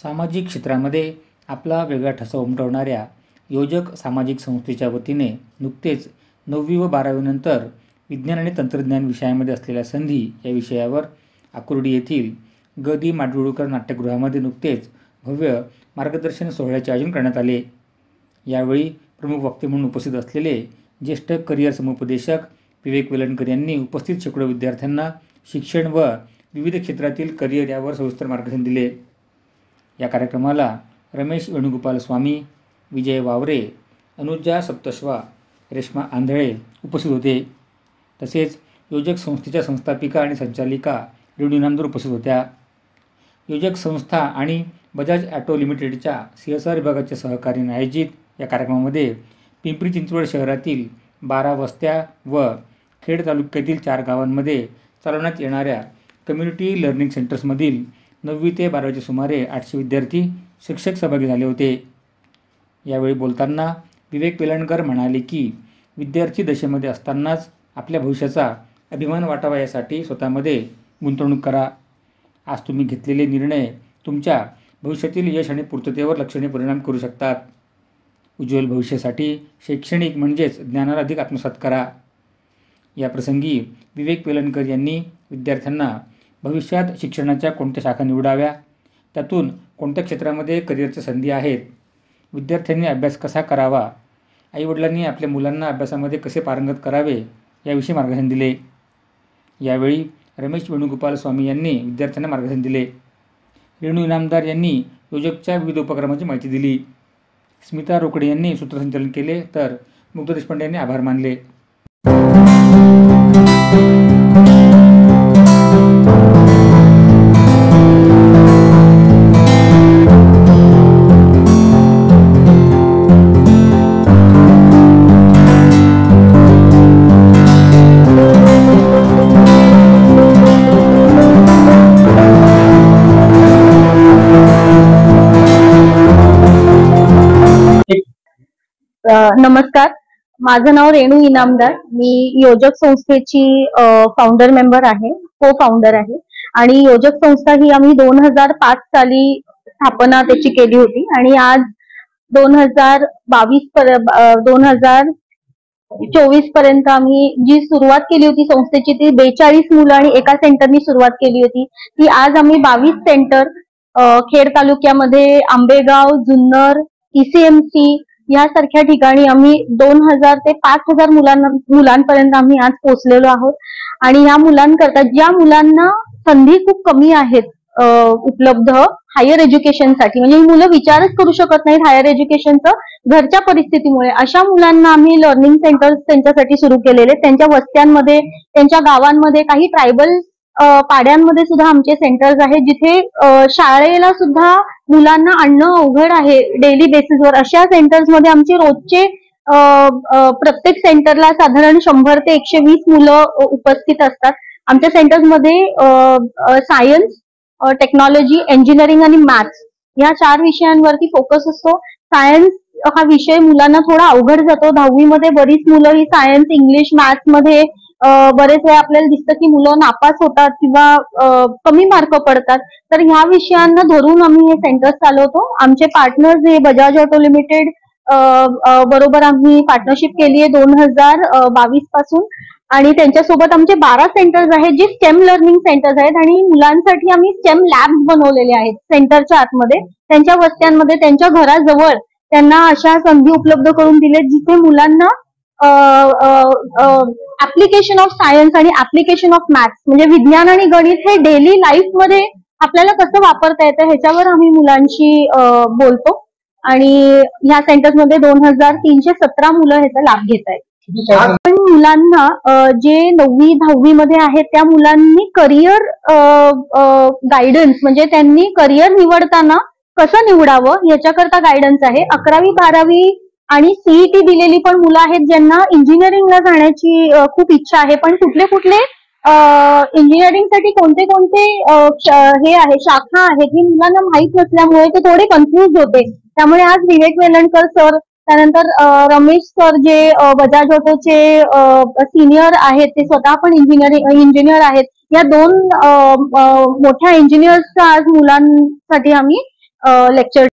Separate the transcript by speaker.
Speaker 1: सामाजिक क्षेत्रामध्ये आपला वेगळा ठसा उमटवणाऱ्या योजक सामाजिक संस्थेच्या वतीने नुकतेच 9वी व 12वी नंतर विज्ञान आणि तंत्रज्ञान विषयामध्ये असलेल्या संधी या विषयावर आकुर्डी येथील ग दि माडगूळकर नाट्यगृहामध्ये नुकतेच भव्य मार्गदर्शन सोहळ्याचे आयोजन करण्यात आले। यावेळी प्रमुख वक्ते म्हणून उपस्थित असलेले ज्येष्ठ करिअर समुपदेशक विवेक वेलणकर यांनी उपस्थित शेकडो विद्यार्थ्यांना शिक्षण व विविध क्षेत्रातील करिअर यावर सविस्तर मार्गदर्शन दिले। या कार्यक्रमाला रमेश वेणुगोपाल स्वामी, विजय वावरे, अनुजा सप्तश्वा, रेश्मा आंधळे उपस्थित होते। तसेच योजक संस्थेच्या संस्थापिका आणि संचालिका रेणू इनामदार उपस्थित होत्या। योजक संस्था आणि बजाज ऑटो लिमिटेडच्या CSR विभागाच्या सहकार्याने आयोजित या कार्यक्रमामध्ये पिंपरी चिंचवड शहरातील 12 वस्त्या व खेड तालुक्यातील 4 गावांमध्ये चालवण्यात येणाऱ्या कम्युनिटी लर्निंग सेंटर्समधील 9वी ते 12वीचे सुमारे 800 विद्यार्थी शिक्षक सहभागी झाले होते। यावेळी बोलताना विवेक वेलणकर म्हणाले की विद्यार्थी दशेमध्ये असतानाच आपल्या भविष्याचा अभिमान वाटावा यासाठी स्वतःमध्ये गुंतवणूक करा। आज तुम्ही घेतलेले निर्णय तुमच्या भविष्यातील यश आणि पूर्ततेवर लक्षणीय परिणाम करू शकतात। उज्ज्वल भविष्यासाठी शैक्षणिक म्हणजेच ज्ञानाला अधिक आत्मसात करा। या प्रसंगी विवेक वेलणकर यांनी विद्यार्थ्यांना भविष्यात शिक्षणाच्या कोणत्या शाखा निवडाव्या, त्यातून कोणत्या क्षेत्रामध्ये करिअरच्या संधी आहेत, विद्यार्थ्यांनी अभ्यास कसा करावा, आईवडिलांनी आपल्या मुलांना अभ्यासामध्ये कसे पारंगत करावे याविषयी मार्गदर्शन दिले। यावेळी रमेश वेणुगोपाल स्वामी यांनी विद्यार्थ्यांना मार्गदर्शन दिले। रेणू इनामदार यांनी योजकच्या विविध उपक्रमांची माहिती दिली। स्मिता रोकडे यांनी सूत्रसंचालन केले तर मुग्ध देशपांडे यांनी आभार मानले।
Speaker 2: नमस्कार, माझं नाव रेणू इनामदार। मी योजक संस्थेची फाउंडर मेंबर आहे, को फाउंडर आहे आणि योजक संस्था ही आम्ही 2005 साली स्थापना त्याची केली होती आणि आज 2024 पर्यंत आम्ही जी सुरुवात केली होती संस्थेची ती 42 मुलं आणि एका सेंटरनी सुरुवात केली होती। ती आज आम्ही 22 सेंटर खेड तालुक्यामध्ये आंबेगाव, जुन्नर, ECMC यासारख्या ठिकाणी आम्ही 2000 ते 5000 मुलांपर्यंत आम्ही आज पोहोचलेलो आहोत। आणि ह्या मुलांकरता ज्या मुलांना संधी खूप कमी आहेत उपलब्ध हायर एज्युकेशनसाठी, म्हणजे ही मुलं विचारच करू शकत नाहीत हायर एज्युकेशनचं घरच्या परिस्थितीमुळे, अशा मुलांना आम्ही लर्निंग सेंटर्स त्यांच्यासाठी सुरू केलेले। त्यांच्या वस्त्यांमध्ये, त्यांच्या गावांमध्ये, काही ट्रायबल पाड्यांमध्ये सुद्धा आमचे सेंटर्स आहेत जिथे शाळेला सुद्धा मुलांना आणणं अवघड आहे डेली बेसिसवर। अशा सेंटर्स मध्ये आमचे रोजचे प्रत्येक सेंटरला साधारण 100 ते 120 मुलं उपस्थित असतात। आमच्या सेंटर्स मध्ये सायन्स, टेक्नॉलॉजी, इंजिनिअरिंग आणि मॅथ्स या 4 विषयांवरती फोकस असतो। सायन्स हा विषय मुलांना थोडा अवघड जातो। 10वी मध्ये बरीच मुलं ही सायन्स, इंग्लिश, मॅथ्स मध्ये बरेच वेळा आपल्याला दिसतं की मुलं नापास होतात किंवा कमी मार्क पडतात। तर ह्या विषयांना धरून आम्ही हे सेंटर्स चालवतो। आमचे पार्टनर्स हे बजाज ऑटो लिमिटेड बरोबर आम्ही पार्टनरशिप केली आहे 2022 पासून आणि त्यांच्यासोबत आमचे 12 सेंटर्स आहेत जे स्टेम लर्निंग सेंटर्स आहेत आणि मुलांसाठी आम्ही स्टेम लॅब्स बनवलेले आहेत सेंटरच्या आतमध्ये, त्यांच्या वस्त्यांमध्ये, त्यांच्या घराजवळ त्यांना अशा संधी उपलब्ध करून दिले जिथे मुलांना ऍप्लिकेशन ऑफ सायन्स आणि ऍप्लिकेशन ऑफ मॅथ्स म्हणजे विज्ञान आणि गणित हे डेली लाईफ मध्ये आपल्याला कसं वापरता येतं ह्याच्यावर आम्ही मुलांशी बोलतो आणि ह्या सेंटर्स मध्ये 2317 मुलं ह्याचा लाभ घेत आहेत। पण मुलांना जे 9वी 10वी मध्ये आहेत त्या मुलांनी करिअर गायडन्स म्हणजे त्यांनी करिअर निवडताना कसं निवडावं याच्याकरता गायडन्स आहे। 11वी 12वी आणि CET दिलेली पण मुलं आहेत ज्यांना इंजिनिअरिंगला जाण्याची खूप इच्छा आहे, पण कुठले कुठले इंजिनिअरिंगसाठी कोणते कोणते हे आहे शाखा आहेत ही मुलांना माहीत नसल्यामुळे ते थोडे कन्फ्युज होते। त्यामुळे आज विवेक वेलणकर सर, त्यानंतर रमेश सर जे बजाज ऑटोचे सिनियर आहेत, ते स्वतः पण इंजिनियर आहेत, या 2 मोठ्या इंजिनियर्सचा आज मुलांसाठी आम्ही लेक्चर